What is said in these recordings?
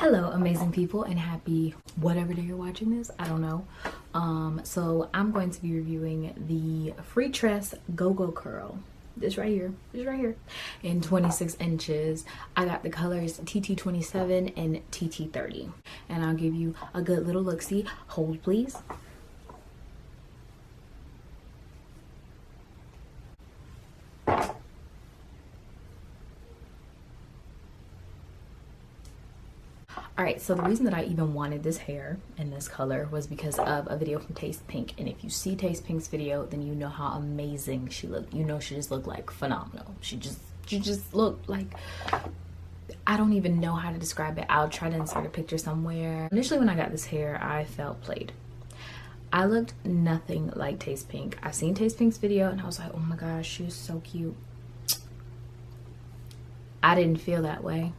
Hello amazing people and happy whatever day you're watching this, I don't know. So I'm going to be reviewing the Freetress Go-Go Curl. This right here in 26 inches. I got the colors TT27 and TT30 and I'll give you a good little look-see. Hold please. Alright, so the reason that I even wanted this hair in this color was because of a video from Taste Pink. And if you see Taste Pink's video, then you know how amazing she looked. You know she just looked like phenomenal. She just looked like, I don't even know how to describe it. I'll try to insert a picture somewhere. Initially when I got this hair, I felt played. I looked nothing like Taste Pink. I seen Taste Pink's video and I was like, oh my gosh, she's so cute. I didn't feel that way.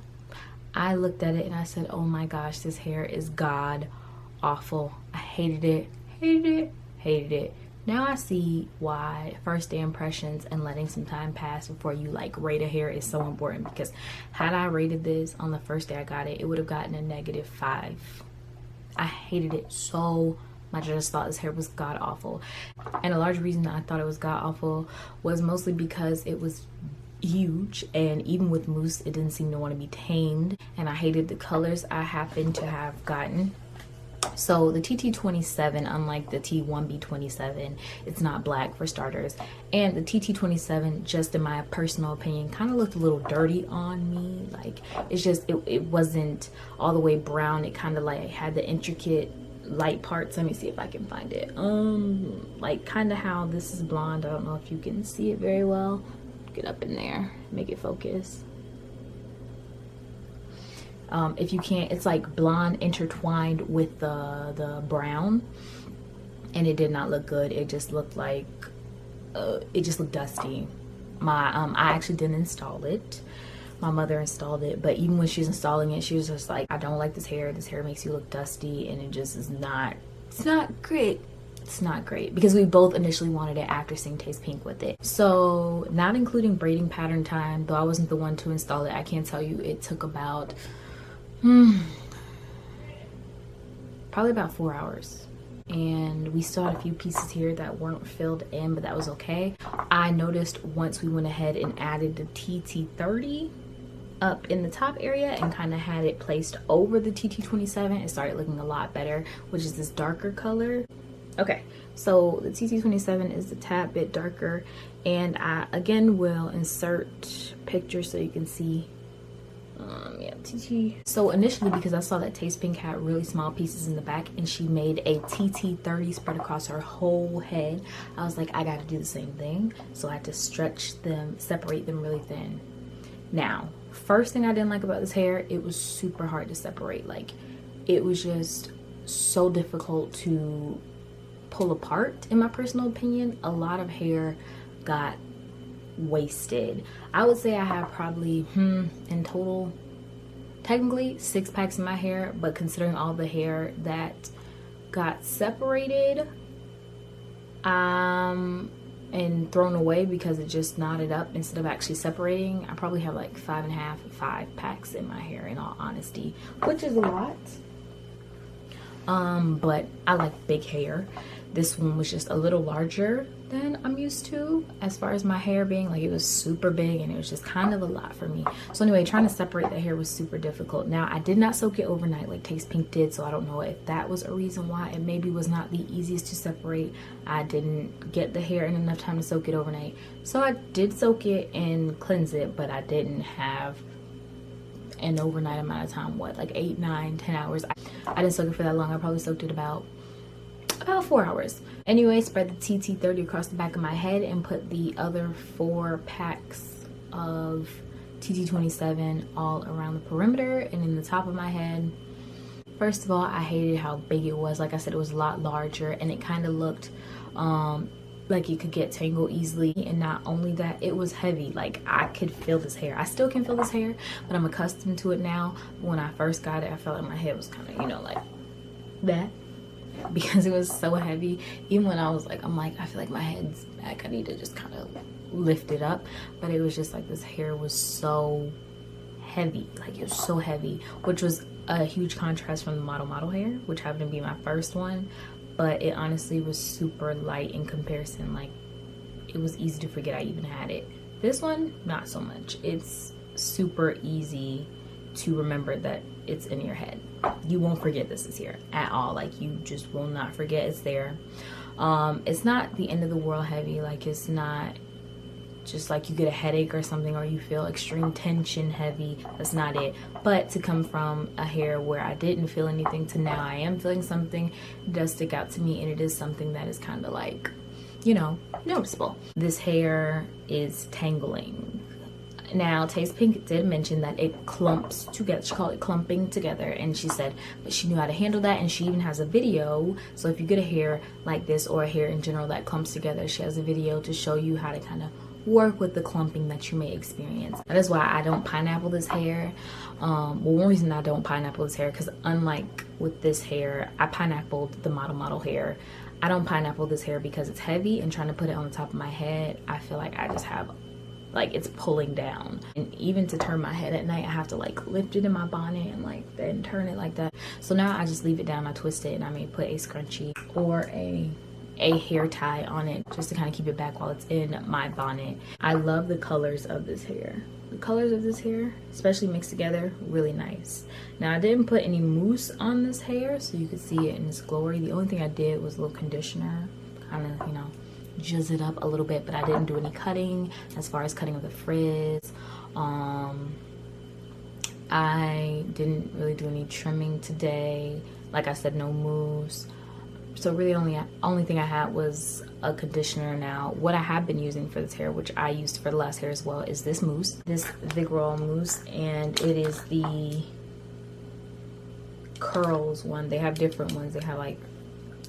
I looked at it and I said, oh my gosh, this hair is god awful. I hated it. Now I see why first day impressions and letting some time pass before you like rate a hair is so important, because had I rated this on the first day I got it, it would have gotten a -5. I hated it so much. I just thought this hair was god awful. And a large reason that I thought it was god awful was mostly because it was huge, and even with mousse it didn't seem to want to be tamed, and I hated the colors I happened to have gotten. So the TT27, unlike the T1B27, it's not black for starters, and the TT27, just in my personal opinion, kind of looked a little dirty on me. Like it wasn't all the way brown. It kind of like had the intricate light parts. Let me see if I can find it. Like kind of how this is blonde. I don't know if you can see it very well. Get up in there, make it focus. If you can't, it's like blonde intertwined with the brown, and it did not look good. It just looked like it just looked dusty. I actually didn't install it. My mother installed it, but even when she was installing it, she was just like, I don't like this hair. This hair makes you look dusty, and it just is not, it's not great. It's not great, because we both initially wanted it after seeing Taste Pink with it. So not including braiding pattern time, though I wasn't the one to install it, I can't tell you, it took about probably about 4 hours, and we still had a few pieces here that weren't filled in, but that was okay. I noticed once we went ahead and added the TT30 up in the top area and kind of had it placed over the TT27, it started looking a lot better, which is this darker color. Okay, so the TT27 is a tad bit darker, and I again will insert pictures so you can see. Yeah, TT. So initially, because I saw that Taste Pink had really small pieces in the back and she made a TT30 spread across her whole head, I was like, I gotta do the same thing. So I had to stretch them, separate them really thin. Now, first thing I didn't like about this hair, it was super hard to separate. Like, it was just so difficult to pull apart, in my personal opinion. A lot of hair got wasted. I would say I have probably in total technically 6 packs in my hair, but considering all the hair that got separated and thrown away because it just knotted up instead of actually separating, I probably have like 5 packs in my hair, in all honesty, which is a lot. But I like big hair. This one was just a little larger than I'm used to, as far as my hair being, like, it was super big and it was just kind of a lot for me. So anyway, trying to separate the hair was super difficult. Now, I did not soak it overnight like Taste Pink did, so I don't know if that was a reason why it maybe was not the easiest to separate. I didn't get the hair in enough time to soak it overnight. So I did soak it and cleanse it, but I didn't have an overnight amount of time. What, like 8, 9, 10 hours? I didn't soak it for that long. I probably soaked it about 4 hours. Anyway, spread the TT30 across the back of my head and put the other 4 packs of TT27 all around the perimeter and in the top of my head. First of all, I hated how big it was. Like I said, it was a lot larger, and it kind of looked like it could get tangled easily. And not only that, it was heavy. Like, I could feel this hair. I still can feel this hair, but I'm accustomed to it now. When I first got it, I felt like my head was kind of, you know, like that, because it was so heavy. Even when I was like, I'm like, I feel like my head's back, I need to just kind of lift it up. But it was just like, this hair was so heavy, like it was so heavy, which was a huge contrast from the model hair, which happened to be my first one. But it honestly was super light in comparison. Like, it was easy to forget I even had it. This one, not so much. It's super easy to remember that it's in your head. You won't forget this is here at all. Like, you just will not forget it's there. It's not the end of the world heavy. Like, it's not just like you get a headache or something, or you feel extreme tension heavy. That's not it. But to come from a hair where I didn't feel anything to now I am feeling something, it does stick out to me, and it is something that is kind of like, you know, noticeable. This hair is tangling. Now, Taste Pink did mention that it clumps together. She called it clumping together, and she said that she knew how to handle that, and she even has a video. So if you get a hair like this, or a hair in general that clumps together, she has a video to show you how to kind of work with the clumping that you may experience. That is why I don't pineapple this hair. Well, one reason I don't pineapple this hair, because unlike with this hair, I pineappled the model hair. I don't pineapple this hair because it's heavy, and trying to put it on the top of my head, I feel like I just have, like, it's pulling down. And even to turn my head at night, I have to like lift it in my bonnet and like then turn it like that. So now I just leave it down, I twist it, and I may put a scrunchie or a hair tie on it just to kind of keep it back while it's in my bonnet. I love the colors of this hair. The colors of this hair, especially mixed together, really nice. Now, I didn't put any mousse on this hair so you could see it in its glory. The only thing I did was a little conditioner, kind of, you know, jizz it up a little bit, but I didn't do any cutting as far as cutting of the frizz. I didn't really do any trimming today. Like I said, no mousse. So really only thing I had was a conditioner. Now, what I have been using for this hair, which I used for the last hair as well, is this mousse, this Vigorol mousse, and it is the curls one. They have different ones. They have like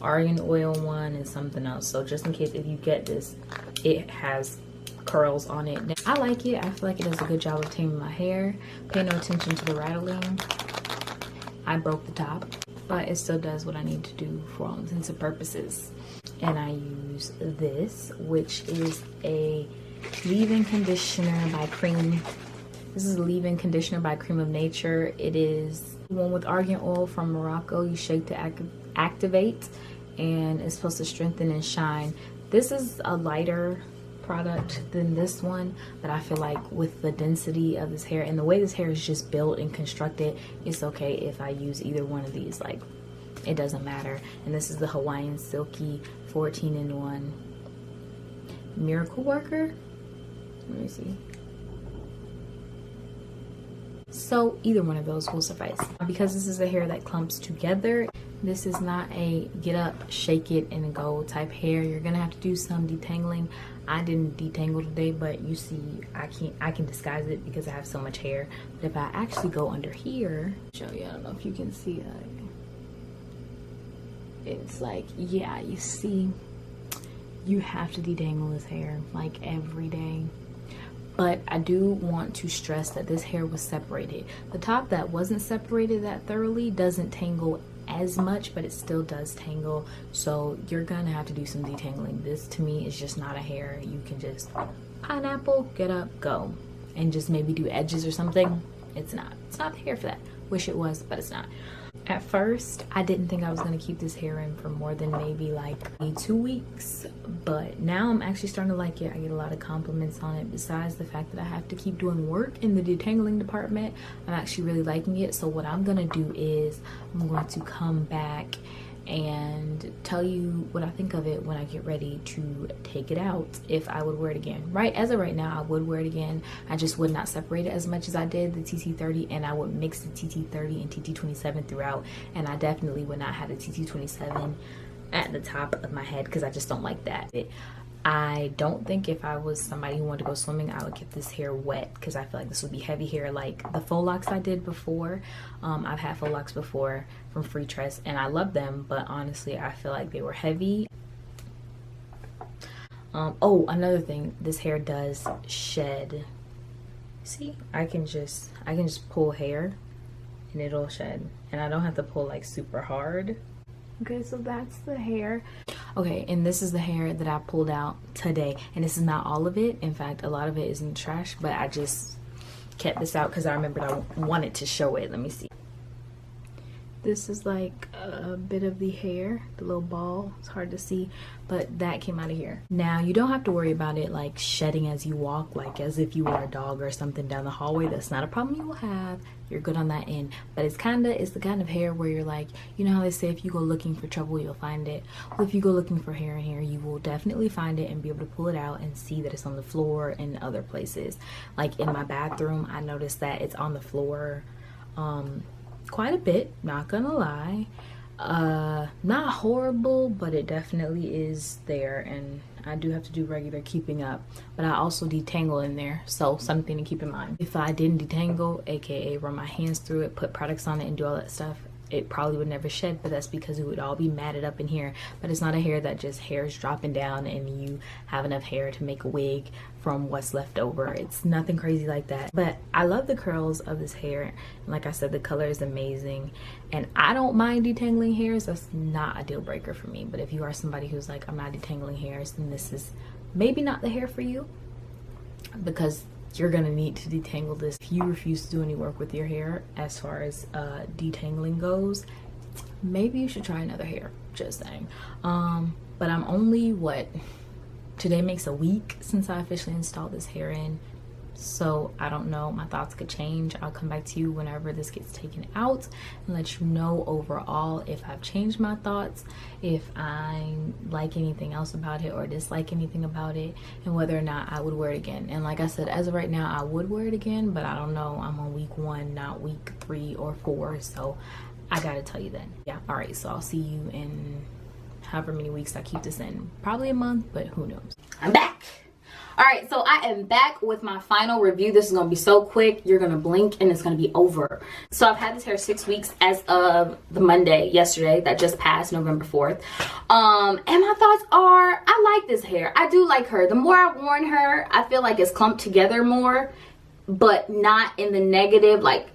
argan oil one and something else. So just in case if you get this, it has curls on it. I like it. I feel like it does a good job of taming my hair. Pay no attention to the rattling. I broke the top, but it still does what I need to do for all intents and purposes. And I use this, which is a leave-in conditioner by Cream. This is a leave-in conditioner by Cream of Nature. It is one with argan oil from Morocco. You shake to activate, and it's supposed to strengthen and shine. This is a lighter product than this one, but I feel like with the density of this hair and the way this hair is just built and constructed, it's okay if I use either one of these. Like, it doesn't matter. And this is the Hawaiian Silky 14-in-1 Miracle Worker. Let me see. So either one of those will suffice. Because this is a hair that clumps together, this is not a get up, shake it and go type hair. You're gonna have to do some detangling. I didn't detangle today, but you see, I can disguise it because I have so much hair. But if I actually go under here, show you, I don't know if you can see that. It's like, yeah, you see, you have to detangle this hair like every day. But I do want to stress that this hair was separated. The top that wasn't separated that thoroughly doesn't tangle as much, but it still does tangle. So you're gonna have to do some detangling. This to me is just not a hair you can just pineapple, get up, go, and just maybe do edges or something. It's not the hair for that. Wish it was, but it's not. At first, I didn't think I was going to keep this hair in for more than maybe like 2 weeks, but now I'm actually starting to like it. I get a lot of compliments on it. Besides the fact that I have to keep doing work in the detangling department, I'm actually really liking it. So what I'm going to do is I'm going to come back and tell you what I think of it when I get ready to take it out, if I would wear it again. Right, as of right now, I would wear it again. I just would not separate it as much as I did the TT30, and I would mix the TT30 and TT27 throughout, and I definitely would not have the TT27 at the top of my head because I just don't like that. I don't think if I was somebody who wanted to go swimming, I would get this hair wet because I feel like this would be heavy hair like the faux locks I did before. I've had faux locks before from Freetress and I love them, but honestly, I feel like they were heavy. Oh, another thing, this hair does shed. See, I can just pull hair and it'll shed, and I don't have to pull like super hard. Okay, so that's the hair. Okay, and this is the hair that I pulled out today, and this is not all of it. In fact, a lot of it is in the trash, but I just kept this out because I remembered I wanted to show it. Let me see. This is like a bit of the hair, the little ball. It's hard to see, but that came out of here. Now, you don't have to worry about it like shedding as you walk, like as if you were a dog or something down the hallway. That's not a problem you will have. You're good on that end. But it's the kind of hair where you're like, you know how they say if you go looking for trouble, you'll find it. Well, if you go looking for hair in here, you will definitely find it and be able to pull it out and see that it's on the floor and other places. Like in my bathroom, I noticed that it's on the floor quite a bit, not gonna lie. Not horrible, but it definitely is there, and I do have to do regular keeping up. But I also detangle in there, so something to keep in mind. If I didn't detangle, aka run my hands through it, put products on it and do all that stuff, it probably would never shed, but that's because it would all be matted up in here. But it's not a hair that just hairs dropping down and you have enough hair to make a wig from what's left over. It's nothing crazy like that. But I love the curls of this hair, and like I said, the color is amazing, and I don't mind detangling hairs. That's not a deal breaker for me. But if you are somebody who's like, I'm not detangling hairs, then this is maybe not the hair for you, because you're gonna need to detangle this. If you refuse to do any work with your hair as far as detangling goes, maybe you should try another hair, just saying. But I'm only, today makes a week since I officially installed this hair in, so I don't know, my thoughts could change. I'll come back to you whenever this gets taken out and let you know overall if I've changed my thoughts, if I like anything else about it or dislike anything about it, and whether or not I would wear it again. And like I said, as of right now, I would wear it again, but I don't know. I'm on week 1, not week 3 or 4, so I gotta tell you then. Yeah, all right, so I'll see you in however many weeks I keep this in, probably a month, but who knows. I'm back. All right, so I am back with my final review. This is gonna be so quick, you're gonna blink and it's gonna be over. So I've had this hair 6 weeks as of the Monday, yesterday, that just passed, November 4th. And my thoughts are, I like this hair. I do like her. The more I've worn her, I feel like it's clumped together more, but not in the negative, like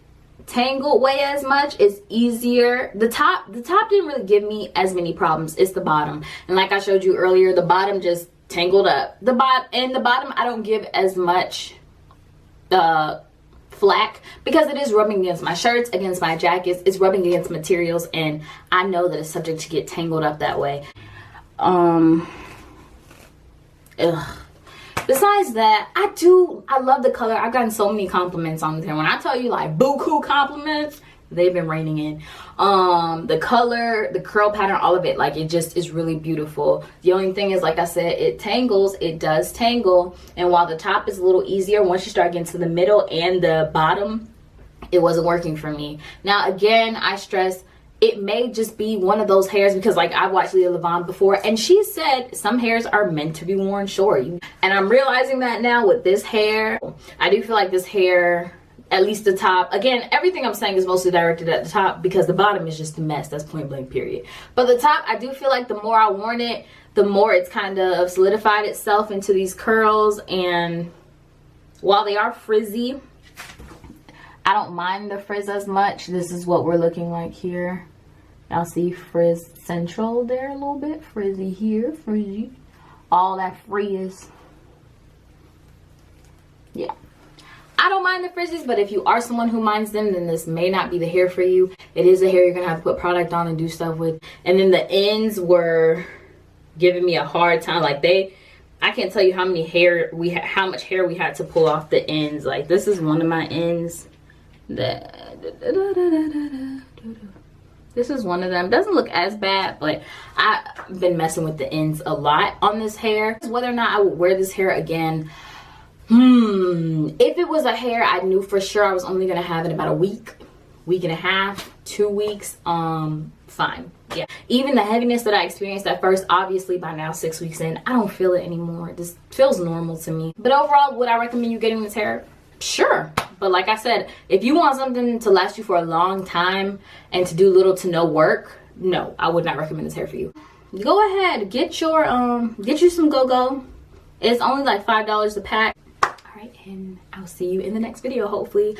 tangled way as much. It's easier. The top didn't really give me as many problems. It's the bottom. And like I showed you earlier, the bottom just tangled up. The bottom I don't give as much flack because it is rubbing against my shirts, against my jackets. It's rubbing against materials, and I know that it's subject to get tangled up that way. Besides that, I love the color. I've gotten so many compliments on this hair. When I tell you like buku compliments, they've been raining in. The color, the curl pattern, all of it, like it just is really beautiful. The only thing is, like I said, it tangles. It does tangle, and while the top is a little easier, once you start getting to the middle and the bottom, it wasn't working for me. Now again, I stress, it may just be one of those hairs, because like I watched Leah Levon before, and she said some hairs are meant to be worn short, and I'm realizing that now with this hair. I do feel like this hair, at least the top, again, everything I'm saying is mostly directed at the top because the bottom is just a mess. That's point blank period. But the top, I do feel like the more I worn it, the more it's kind of solidified itself into these curls. And while they are frizzy, I don't mind the frizz as much. This is what we're looking like here. Y'all see frizz central there a little bit, frizzy here, frizzy, all that frizz. Yeah, I don't mind the frizzies, but if you are someone who minds them, then this may not be the hair for you. It is a hair you're gonna have to put product on and do stuff with. And then the ends were giving me a hard time. Like I can't tell you how much hair we had to pull off the ends. Like this is one of my ends. This is one of them. Doesn't look as bad, but I've been messing with the ends a lot on this hair. Whether or not I would wear this hair again, if it was a hair I knew for sure I was only gonna have in about a week and a half, 2 weeks, fine. Yeah, even the heaviness that I experienced at first, obviously by now 6 weeks in, I don't feel it anymore. This feels normal to me. But overall, would I recommend you getting this hair? Sure. But like I said, if you want something to last you for a long time and to do little to no work, no, I would not recommend this hair for you. Go ahead, get you some go-go. It's only like $5 a pack. All right, and I'll see you in the next video, hopefully.